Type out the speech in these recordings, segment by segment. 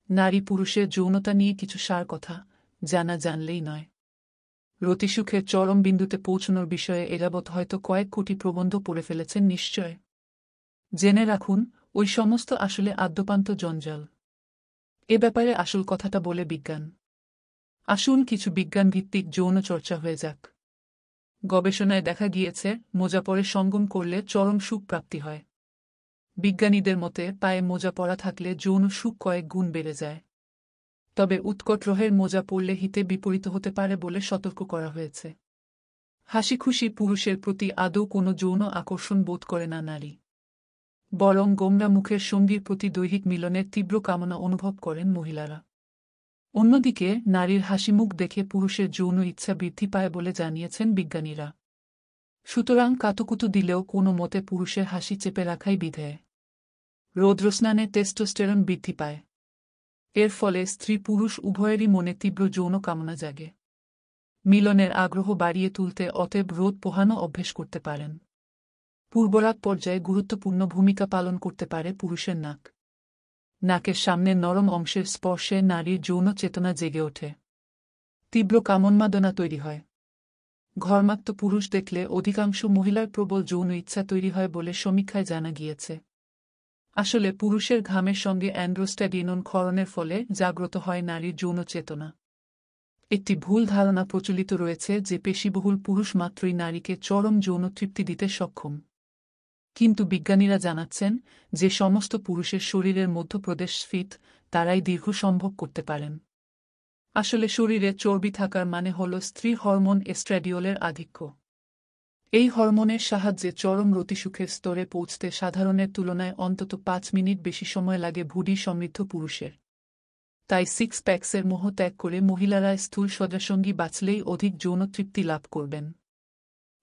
নারী পুরুষের যৌনতা নিয়ে কিছু সার কথা জানা জানলেই নয়। রতিসুখের চরম বিন্দুতে পৌঁছানোর বিষয়ে এযাবৎ হয়তো কয়েক কোটি প্রবন্ধ পড়ে ফেলেছেন নিশ্চয়। জেনে রাখুন, ওই সমস্ত আসলে আদ্যোপান্ত জঞ্জাল। এ ব্যাপারে আসল কথাটা বলে বিজ্ঞান। আসুন কিছু বিজ্ঞানভিত্তিক যৌন চর্চা হয়ে যাক। গবেষণায় দেখা গিয়েছে, মোজা পরে সঙ্গম করলে চরম সুখ প্রাপ্তি হয়। বিজ্ঞানীদের মতে পায়ে মোজা পরা থাকলে যৌন সুখ কয়েক গুণ বেড়ে যায়। তবে উৎকট রোহের মোজা পরলে হিতে বিপরীত হতে পারে বলে সতর্ক করা হয়েছে। হাসিখুশি পুরুষের প্রতি আদৌ কোনো যৌন আকর্ষণ বোধ করে না নারী, বরং গোমরা মুখের সঙ্গীর প্রতি দৈহিক মিলনের তীব্র কামনা অনুভব করেন মহিলারা। অন্যদিকে নারীর হাসিমুখ দেখে পুরুষের যৌন ইচ্ছা বৃদ্ধি পায় বলে জানিয়েছেন বিজ্ঞানীরা। সুতরাং কাতুকুতু দিলেও কোনো মতে পুরুষের হাসি চেপে রাখাই বিধেয়। রৌদ্রস্নানে টেস্টোস্টেরন বৃদ্ধি পায়। এর ফলে স্ত্রী পুরুষ উভয়েরই মনে তীব্র যৌন কামনা জাগে। মিলনের আগ্রহ বাড়িয়ে তুলতে অতএব রোদ পোহানো অভ্যেস করতে পারেন। পূর্বরাগ পর্যায়ে গুরুত্বপূর্ণ ভূমিকা পালন করতে পারে পুরুষের নাক। নাকের সামনের নরম অংশের স্পর্শে নারীর যৌন চেতনা জেগে ওঠে। তীব্র কামোন্মাদনা তৈরি হয়। ঘর্মাক্ত পুরুষ দেখলে অধিকাংশ মহিলার প্রবল যৌন ইচ্ছা তৈরি হয় বলে সমীক্ষায় জানা গিয়েছে। আসলে পুরুষের ঘামের সঙ্গে অ্যান্ড্রোস্ট্যাডিনোন ক্ষরণের ফলে জাগ্রত হয় নারীর যৌন চেতনা। একটি ভুল ধারণা প্রচলিত রয়েছে যে পেশিবহুল পুরুষ মাত্রই নারীকে চরম যৌন তৃপ্তি দিতে সক্ষম। কিন্তু বিজ্ঞানীরা জানাচ্ছেন যে সমস্ত পুরুষের শরীরের মধ্যপ্রদেশ স্ফীত, তারাই দীর্ঘ সম্ভব করতে পারেন। আসলে শরীরে চর্বি থাকার মানে হল স্ত্রীর হরমোন এস্ট্রাডিওলের আধিক্য। এই হরমোনের সাহায্যে চরম রতিসুখের স্তরে পৌঁছতে সাধারণের তুলনায় অন্তত 5 মিনিট বেশি সময় লাগে ভুঁড়ি সমৃদ্ধ পুরুষের। তাই সিক্স প্যাক্সের মোহ ত্যাগ করে মহিলারা স্থূল সজ্জাসঙ্গী বাছলেই অধিক যৌন তৃপ্তি লাভ করবেন।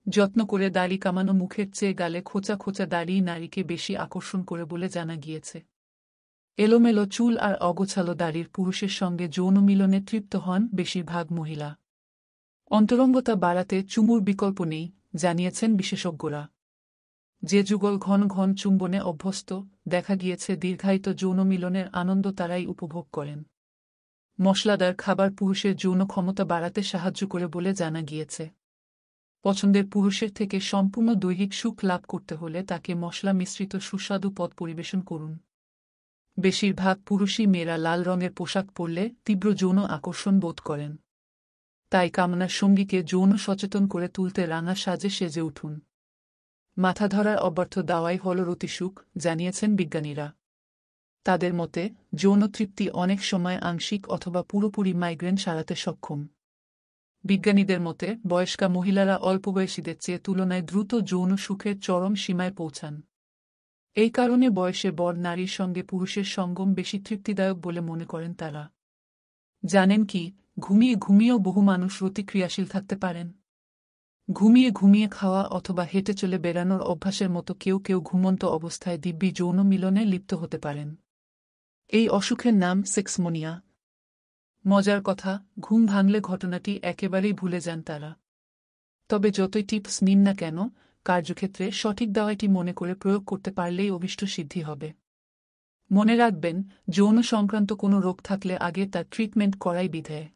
যত্ন করে দাড়ি কামানো মুখের চেয়ে গালে খোঁচা খোঁচা দাড়ি নারীকে বেশি আকর্ষণ করে বলে জানা গিয়েছে। এলোমেলো চুল আর অগোছালো দাড়ির পুরুষের সঙ্গে যৌন মিলনে তৃপ্ত হন বেশিরভাগ মহিলা। অন্তরঙ্গতা বাড়াতে চুমুর বিকল্প নেই, জানিয়েছেন বিশেষজ্ঞরা। যে যুগল ঘন ঘন চুম্বনে অভ্যস্ত, দেখা গিয়েছে দীর্ঘায়িত যৌন মিলনের আনন্দ তারাই উপভোগ করেন। মশলাদার খাবার পুরুষের যৌন ক্ষমতা বাড়াতে সাহায্য করে বলে জানা গিয়েছে। পছন্দের পুরুষের থেকে সম্পূর্ণ দৈহিক সুখ লাভ করতে হলে তাকে মশলা মিশ্রিত সুস্বাদু পদ পরিবেশন করুন। বেশিরভাগ পুরুষই মেয়েরা লাল রঙের পোশাক পরলে তীব্র যৌন আকর্ষণ বোধ করেন। তাই কামনার সঙ্গীকে যৌন সচেতন করে তুলতে রাঙা সাজে সেজে উঠুন। মাথা ধরার অব্যর্থ দাওয়াই হল রতিসুখ, জানিয়েছেন বিজ্ঞানীরা। তাদের মতে যৌন তৃপ্তি অনেক সময় আংশিক অথবা পুরোপুরি মাইগ্রেন সারাতে সক্ষম। বিজ্ঞানীদের মতে বয়স্কা মহিলারা অল্পবয়সীদের চেয়ে তুলনায় দ্রুত যৌন সুখের চরম সীমায় পৌঁছান। এই কারণে বয়সে বড় নারীর সঙ্গে পুরুষের সঙ্গম বেশি তৃপ্তিদায়ক বলে মনে করেন তারা। জানেন কি, ঘুমিয়ে ঘুমিয়েও বহু মানুষ রতিক্রিয়াশীল থাকতে পারেন। ঘুমিয়ে ঘুমিয়ে খাওয়া অথবা হেঁটে চলে বেড়ানোর অভ্যাসের মতো কেউ কেউ ঘুমন্ত অবস্থায় দিব্যি যৌন মিলনে লিপ্ত হতে পারেন। এই অসুখের নাম সেক্সমোনিয়া। মজার কথা, ঘুম ভাঙলে ঘটনাটি একেবারেই ভুলে যান তারা। তবে যতই টিপস নিন না কেন, কার্যক্ষেত্রে সঠিক দাওয়াইটি মনে করে প্রয়োগ করতে পারলেই অভীষ্ট সিদ্ধি হবে। মনে রাখবেন, যৌন সংক্রান্ত কোনো রোগ থাকলে আগে তার ট্রিটমেন্ট করাই বিধেয়।